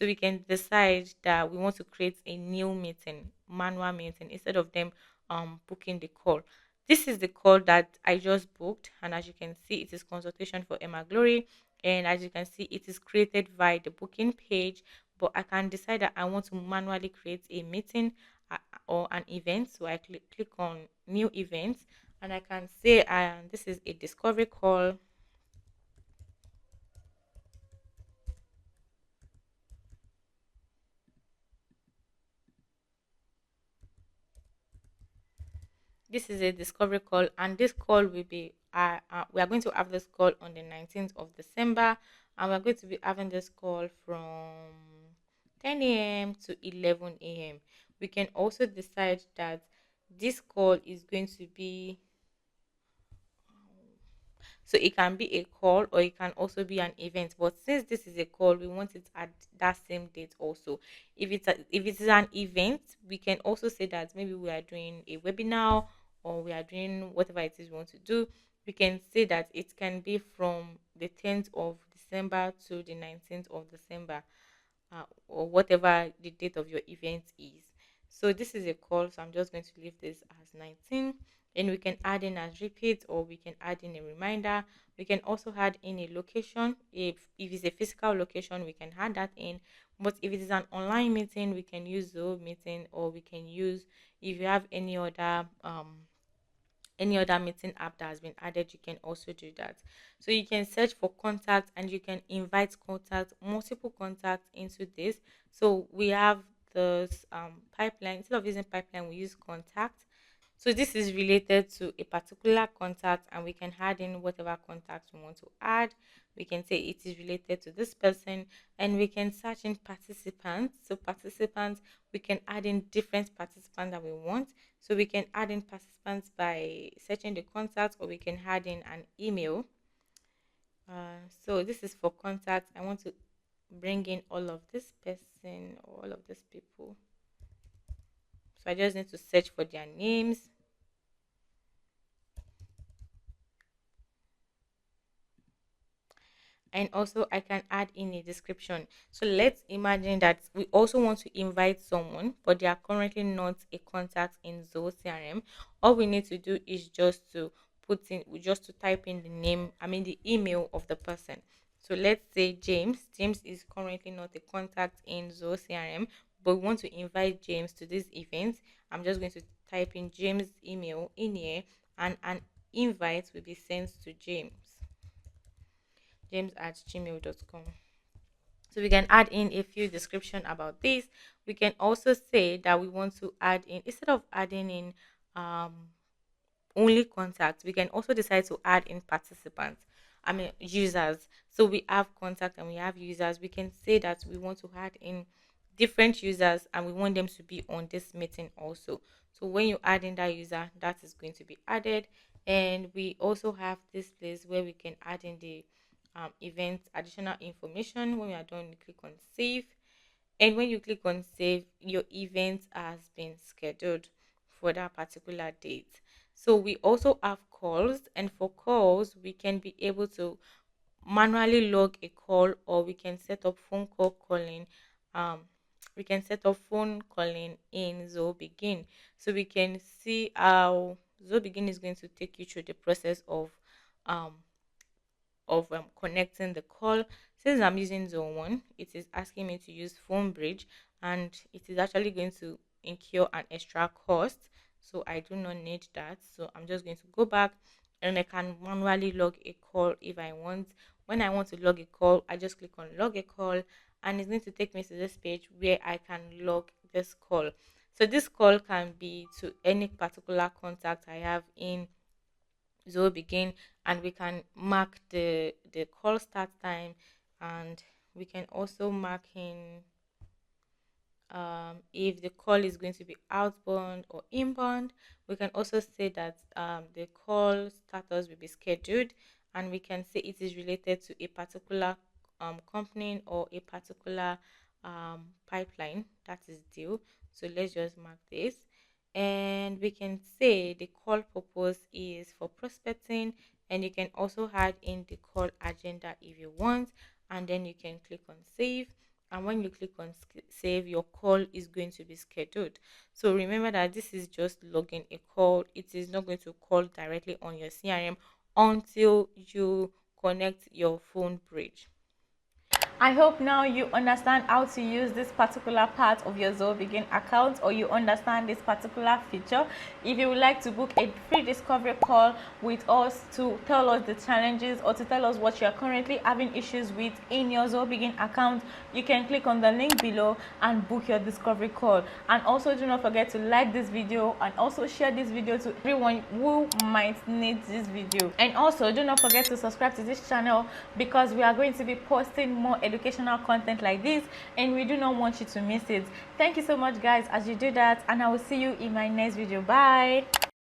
So we can decide that we want to create a new meeting, manual meeting, instead of them booking the call. This is the call that I just booked, and as you can see, it is consultation for Emma Glory. And as you can see, it is created via the booking page. But I can decide that I want to manually create a meeting or an event. So I click on new events, and I can say this is a discovery call. This is a discovery call, and this call will be we are going to have this call on the 19th of December, and we're going to be having this call from 10 a.m. to 11 a.m. We can also decide that this call is going to be, so it can be a call or it can also be an event. But since this is a call, we want it at that same date also. If it is an event, we can also say that maybe we are doing a webinar or we are doing whatever it is we want to do. We can say that it can be from the 10th of December to the 19th of December, or whatever the date of your event is. So this is a call, so I'm just going to leave this as 19. And we can add in as repeat, or we can add in a reminder. We can also add in a location. If it's a physical location, we can add that in. But if it is an online meeting, we can use Zoho meeting, or we can use, if you have any other meeting app that has been added, you can also do that. So you can search for contact, and you can invite contact, multiple contacts into this. So we have this pipeline. Instead of using pipeline, we use contact. So this is related to a particular contact, and we can add in whatever contact we want to add. We can say it is related to this person, and we can search in participants. So participants, we can add in different participants that we want. So we can add in participants by searching the contact, or we can add in an email. So this is for contact. I want to bring in all of this person, all of these people. So I just need to search for their names. And also I can add in a description. So let's imagine that we also want to invite someone, but they are currently not a contact in Zoho CRM. All we need to do is just to type in the name, I mean the email of the person. So let's say James is currently not a contact in Zoho CRM, but we want to invite James to this event. I'm just going to type in James' email in here, and an invite will be sent to james@gmail.com. So we can add in a few description about this. We can also say that we want to add in, instead of adding in um, only contacts, we can also decide to add in participants, I mean users. So we have contact and we have users. We can say that we want to add in different users, and we want them to be on this meeting also. So when you add in that user, that is going to be added. And we also have this place where we can add in the event additional information. When we are done, you click on save, and when you click on save, your event has been scheduled for that particular date. So we also have calls, and for calls, we can be able to manually log a call, or we can set up phone call calling. Um, we can set up phone calling in Zoho Begin. So we can see how Zoho Begin is going to take you through the process um, connecting the call. Since I'm using Zone 1, it is asking me to use Phone Bridge, and it is actually going to incur an extra cost. So I do not need that. So I'm just going to go back, and I can manually log a call if I want. When I want to log a call, I just click on log a call, and it's going to take me to this page where I can log this call. So this call can be to any particular contact I have in Zoho Begin, and we can mark the call start time, and we can also mark in if the call is going to be outbound or inbound. We can also say that the call status will be scheduled, and we can say it is related to a particular company or a particular pipeline that is due. So let's just mark this. And we can say the call purpose is for prospecting, and you can also add in the call agenda if you want, and then you can click on save. and when you click on save, your call is going to be scheduled. So remember that this is just logging a call. It is not going to call directly on your CRM until you connect your phone bridge. I hope now you understand how to use this particular part of your Zoho Bigin account, or you understand this particular feature. If you would like to book a free discovery call with us to tell us the challenges or to tell us what you are currently having issues with in your Zoho Bigin account, you can click on the link below and book your discovery call. And also do not forget to like this video and also share this video to everyone who might need this video. And also do not forget to subscribe to this channel, because we are going to be posting more educational content like this, and we do not want you to miss it. Thank you so much guys as you do that, and I will see you in my next video. Bye.